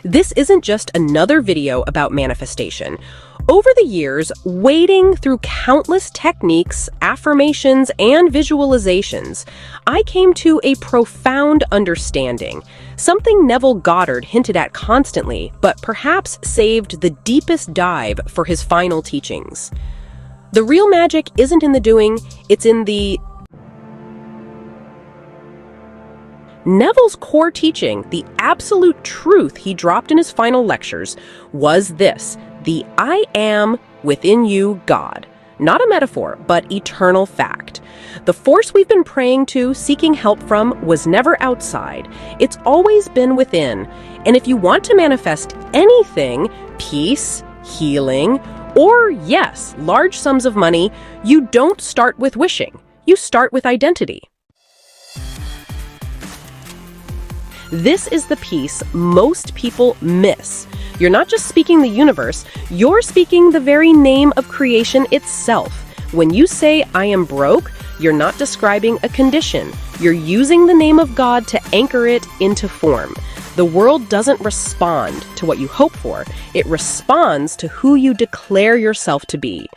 This isn't just another video about manifestation. Over the years, wading through countless techniques, affirmations, and visualizations, I came to a profound understanding, something Neville Goddard hinted at constantly, but perhaps saved the deepest dive for his final teachings. The real magic isn't in the doing, it's in the... Neville's core teaching, the absolute truth he dropped in his final lectures, was this: the I am within you God. Not a metaphor, but eternal fact. The force we've been praying to, seeking help from, was never outside. It's always been within. And if you want to manifest anything, peace, healing, or yes, large sums of money, you don't start with wishing. You start with identity. This is the piece most people miss. You're not just speaking the universe, you're speaking the very name of creation itself. When you say, I am broke, you're not describing a condition. You're using the name of God to anchor it into form. The world doesn't respond to what you hope for. It responds to who you declare yourself to be.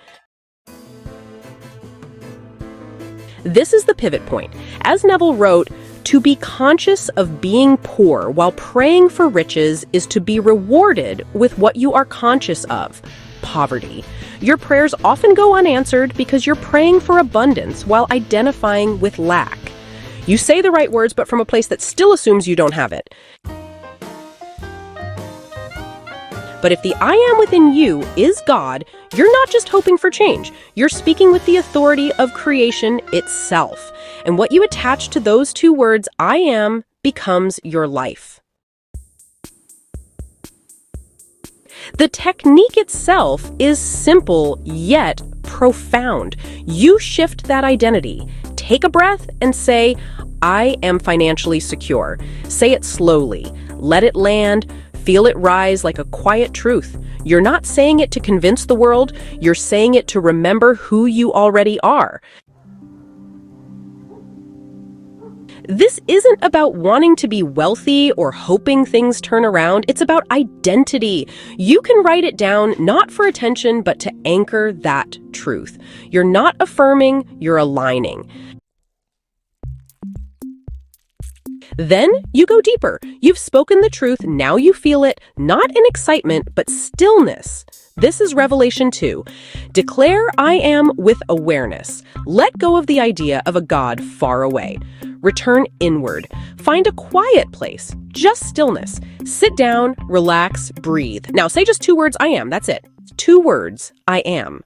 This is the pivot point. As Neville wrote, to be conscious of being poor while praying for riches is to be rewarded with what you are conscious of, poverty. Your prayers often go unanswered because you're praying for abundance while identifying with lack. You say the right words, but from a place that still assumes you don't have it. But if the I am within you is God, you're not just hoping for change. You're speaking with the authority of creation itself. And what you attach to those two words, I am, becomes your life. The technique itself is simple yet profound. You shift that identity. Take a breath and say, I am financially secure. Say it slowly. Let it land. Feel it rise like a quiet truth. You're not saying it to convince the world. You're saying it to remember who you already are. This isn't about wanting to be wealthy or hoping things turn around. It's about identity. You can write it down, not for attention, but to anchor that truth. You're not affirming, you're aligning. Then you go deeper. You've spoken the truth, now you feel it, not in excitement, but stillness. This is Revelation 2. Declare I am with awareness. Let go of the idea of a God far away. Return inward. Find a quiet place, just stillness. Sit down, relax, breathe. Now say just 2 words, I am, that's it. 2 words, I am.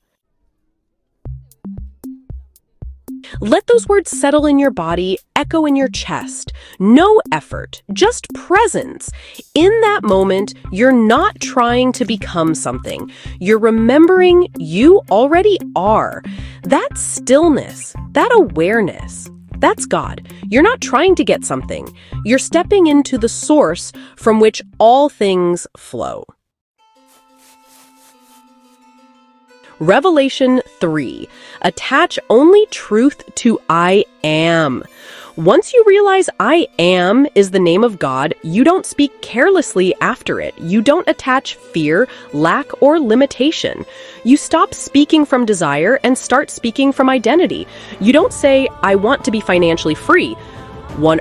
Let those words settle in your body, echo in your chest. No effort, just presence. In that moment, you're not trying to become something. You're remembering you already are. That stillness, that awareness, that's God. You're not trying to get something. You're stepping into the source from which all things flow. Revelation 3. Attach only truth to I am. Once you realize I am is the name of God, you don't speak carelessly after it. You don't attach fear, lack, or limitation. You stop speaking from desire and start speaking from identity. You don't say, I want to be financially free. One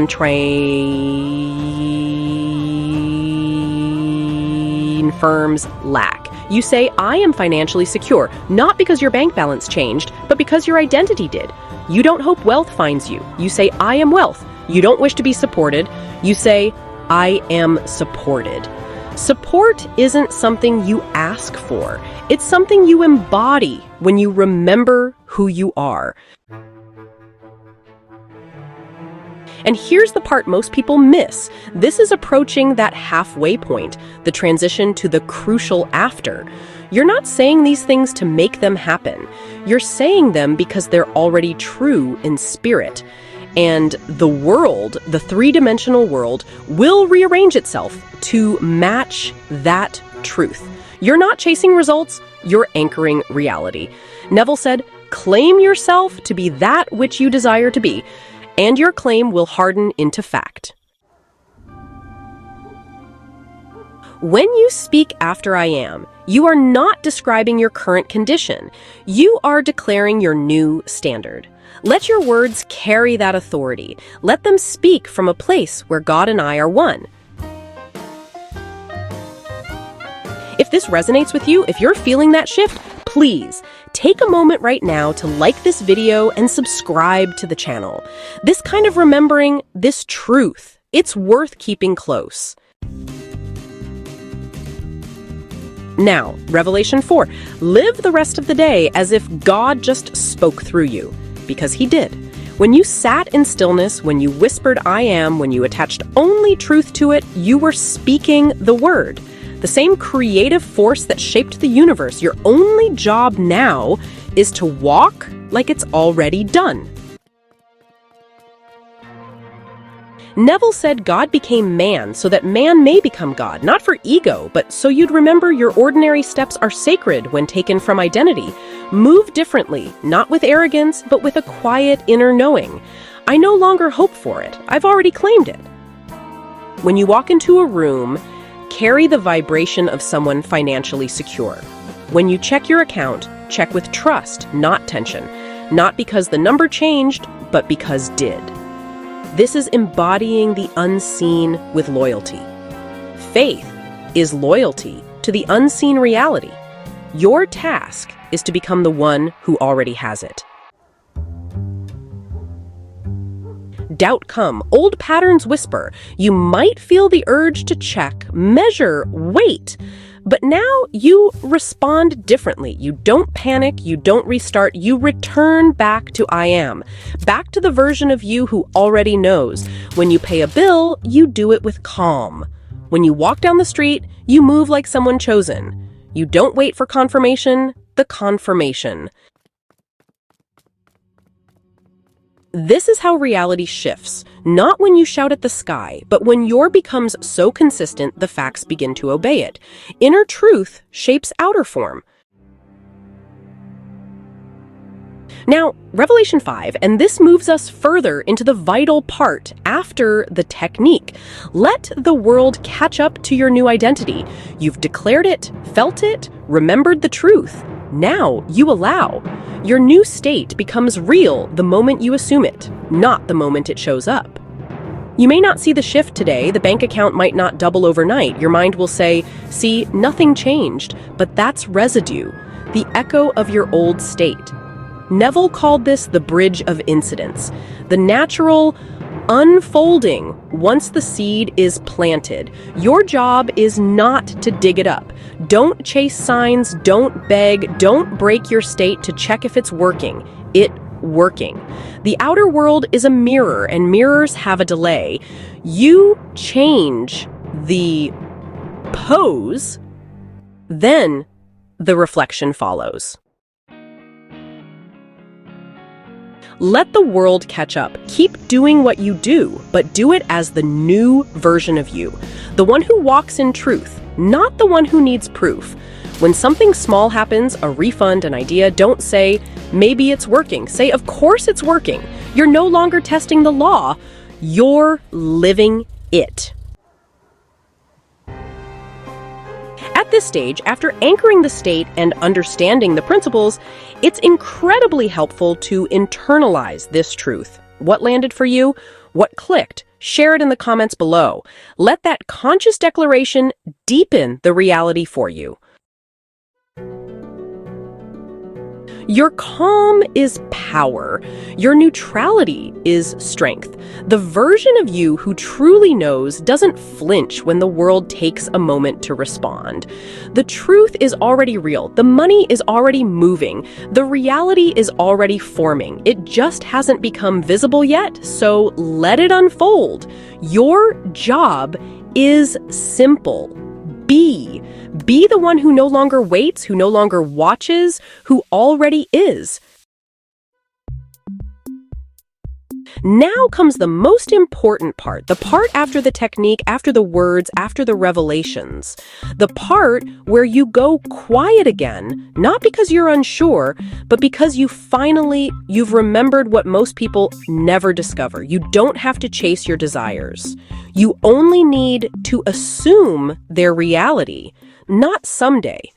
train firms lack. You say, I am financially secure, not because your bank balance changed, but because your identity did. You don't hope wealth finds you. You say, I am wealth. You don't wish to be supported. You say, I am supported. Support isn't something you ask for. It's something you embody when you remember who you are. And here's the part most people miss. This is approaching that halfway point, the transition to the crucial after. You're not saying these things to make them happen. You're saying them because they're already true in spirit. And the world, the 3-dimensional world, will rearrange itself to match that truth. You're not chasing results, you're anchoring reality. Neville said, claim yourself to be that which you desire to be, and your claim will harden into fact. When you speak after I am, you are not describing your current condition. You are declaring your new standard. Let your words carry that authority. Let them speak from a place where God and I are one. If this resonates with you, if you're feeling that shift, please take a moment right now to like this video and subscribe to the channel. This kind of remembering, this truth, it's worth keeping close. Now, Revelation 4. Live the rest of the day as if God just spoke through you, because he did. When you sat in stillness, when you whispered I am, when you attached only truth to it, you were speaking the word. The same creative force that shaped the universe. Your only job now is to walk like it's already done. Neville said God became man so that man may become God, not for ego, but so you'd remember your ordinary steps are sacred when taken from identity. Move differently, not with arrogance, but with a quiet inner knowing. I no longer hope for it. I've already claimed it. When you walk into a room, carry the vibration of someone financially secure. When you check your account, check with trust, not tension. Not because the number changed, but because did. This is embodying the unseen with loyalty. Faith is loyalty to the unseen reality. Your task is to become the one who already has it. Doubt come, old patterns whisper. You might feel the urge to check, measure, wait. But now you respond differently. You don't panic, you don't restart, you return back to I am. Back to the version of you who already knows. When you pay a bill, you do it with calm. When you walk down the street, you move like someone chosen. You don't wait for confirmation, the confirmation. This is how reality shifts, not when you shout at the sky, but when your becomes so consistent the facts begin to obey it. Inner truth shapes outer form. Now, Revelation 5, and this moves us further into the vital part after the technique. Let the world catch up to your new identity. You've declared it, felt it, remembered the truth. Now you allow. Your new state becomes real the moment you assume it, not the moment it shows up. You may not see the shift today, the bank account might not double overnight. Your mind will say, see, nothing changed, but that's residue, the echo of your old state. Neville called this the bridge of incidents, the natural unfolding once the seed is planted. Your job is not to dig it up. Don't chase signs, don't beg, don't break your state to check if it's working. It working. The outer world is a mirror, and mirrors have a delay. You change the pose, then the reflection follows. Let the world catch up. Keep doing what you do, but do it as the new version of you. The one who walks in truth, not the one who needs proof. When something small happens, a refund, an idea, don't say, maybe it's working. Say, of course it's working. You're no longer testing the law. You're living it. At this stage, after anchoring the state and understanding the principles, it's incredibly helpful to internalize this truth. What landed for you? What clicked? Share it in the comments below. Let that conscious declaration deepen the reality for you. Your calm is power. Your neutrality is strength. The version of you who truly knows doesn't flinch when the world takes a moment to respond. The truth is already real. The money is already moving. The reality is already forming. It just hasn't become visible yet, so let it unfold. Your job is simple. Be the one who no longer waits, who no longer watches, who already is. Now comes the most important part, the part after the technique, after the words, after the revelations. The part where you go quiet again, not because you're unsure, but because you've remembered what most people never discover. You don't have to chase your desires. You only need to assume their reality, not someday.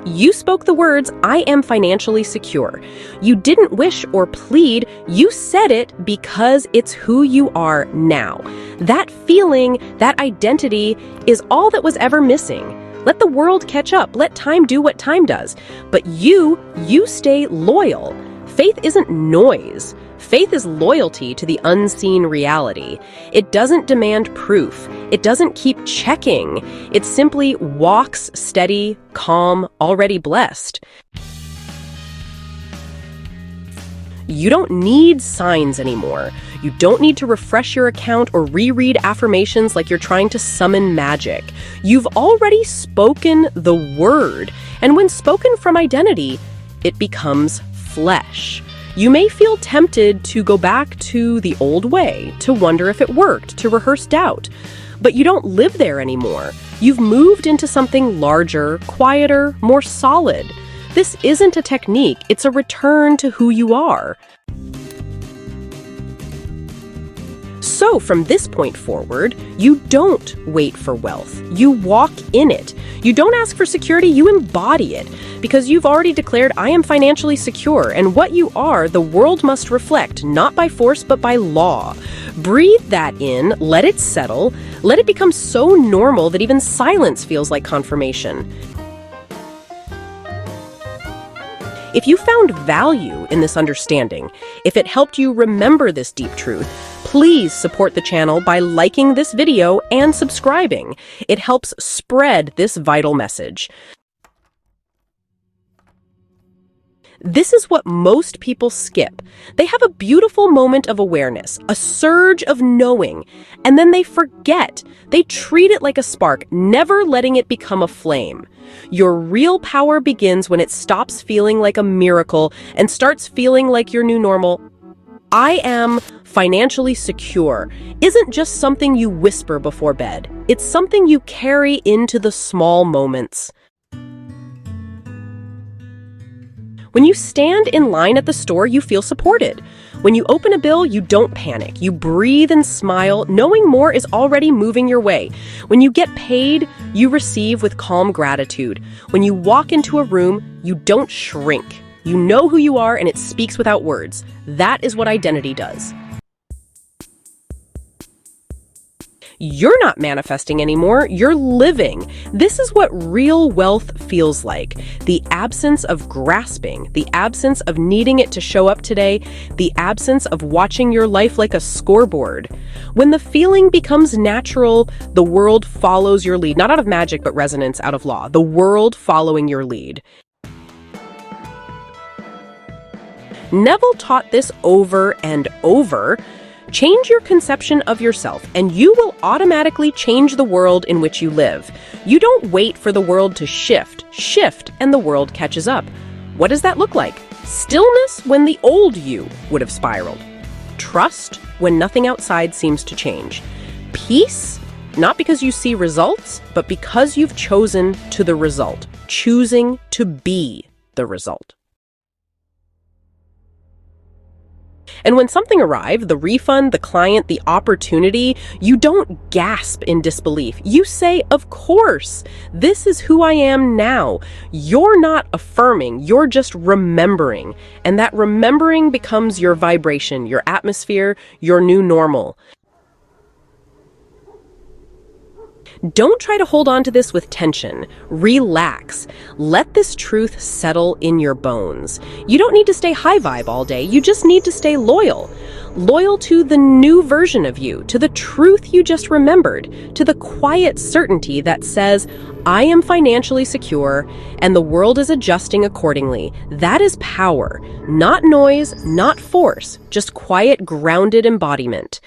You spoke the words, "I am financially secure." You didn't wish or plead, you said it because it's who you are now. That feeling, that identity, is all that was ever missing. Let the world catch up, let time do what time does. But you stay loyal. Faith isn't noise. Faith is loyalty to the unseen reality. It doesn't demand proof. It doesn't keep checking. It simply walks steady, calm, already blessed. You don't need signs anymore. You don't need to refresh your account or reread affirmations like you're trying to summon magic. You've already spoken the word, and when spoken from identity, it becomes flesh. You may feel tempted to go back to the old way, to wonder if it worked, to rehearse doubt. But you don't live there anymore. You've moved into something larger, quieter, more solid. This isn't a technique, it's a return to who you are. So from this point forward, you don't wait for wealth. You walk in it. You don't ask for security, you embody it. Because you've already declared, "I am financially secure," and what you are, the world must reflect, not by force, but by law. Breathe that in, let it settle, let it become so normal that even silence feels like confirmation. If you found value in this understanding, if it helped you remember this deep truth, please support the channel by liking this video and subscribing. It helps spread this vital message. This is what most people skip. They have a beautiful moment of awareness, a surge of knowing, and then they forget. They treat it like a spark, never letting it become a flame. Your real power begins when it stops feeling like a miracle and starts feeling like your new normal. "I am financially secure" isn't just something you whisper before bed. It's something you carry into the small moments. When you stand in line at the store, you feel supported. When you open a bill, you don't panic. You breathe and smile, knowing more is already moving your way. When you get paid, you receive with calm gratitude. When you walk into a room, you don't shrink. You know who you are, and it speaks without words. That is what identity does. You're not manifesting anymore, you're living. This is what real wealth feels like. The absence of grasping, the absence of needing it to show up today, the absence of watching your life like a scoreboard. When the feeling becomes natural, the world follows your lead. Not out of magic, but resonance, out of law. The world following your lead. Neville taught this over and over. Change your conception of yourself, and you will automatically change the world in which you live. You don't wait for the world to shift, and the world catches up. What does that look like? Stillness when the old you would have spiraled. Trust when nothing outside seems to change. Peace, not because you see results, but because you've chosen to the result, choosing to be the result. And when something arrives, the refund, the client, the opportunity, you don't gasp in disbelief. You say, "Of course, this is who I am now." You're not affirming, you're just remembering. And that remembering becomes your vibration, your atmosphere, your new normal. Don't try to hold on to this with tension. Relax. Let this truth settle in your bones. You don't need to stay high vibe all day. You just need to stay loyal. Loyal to the new version of you, to the truth you just remembered, to the quiet certainty that says, "I am financially secure, and the world is adjusting accordingly." That is power. Not noise, not force, just quiet, grounded embodiment.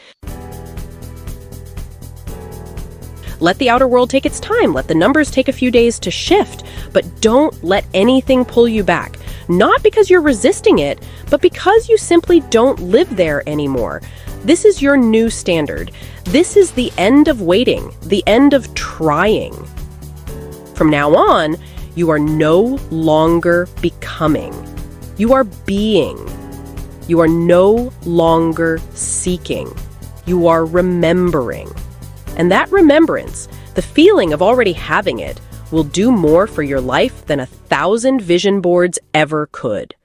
Let the outer world take its time. Let the numbers take a few days to shift, but don't let anything pull you back. Not because you're resisting it, but because you simply don't live there anymore. This is your new standard. This is the end of waiting, the end of trying. From now on, you are no longer becoming. You are being. You are no longer seeking. You are remembering. And that remembrance, the feeling of already having it, will do more for your life than 1,000 vision boards ever could.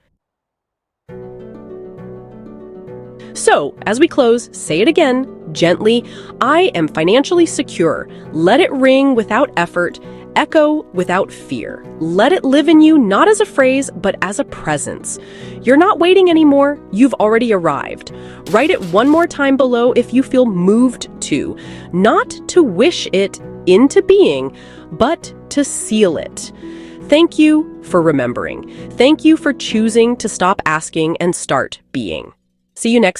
So, as we close, say it again, gently. I am financially secure. Let it ring without effort, echo without fear. Let it live in you, not as a phrase, but as a presence. You're not waiting anymore. You've already arrived. Write it one more time below if you feel moved to. Not to wish it into being, but to seal it. Thank you for remembering. Thank you for choosing to stop asking and start being. See you next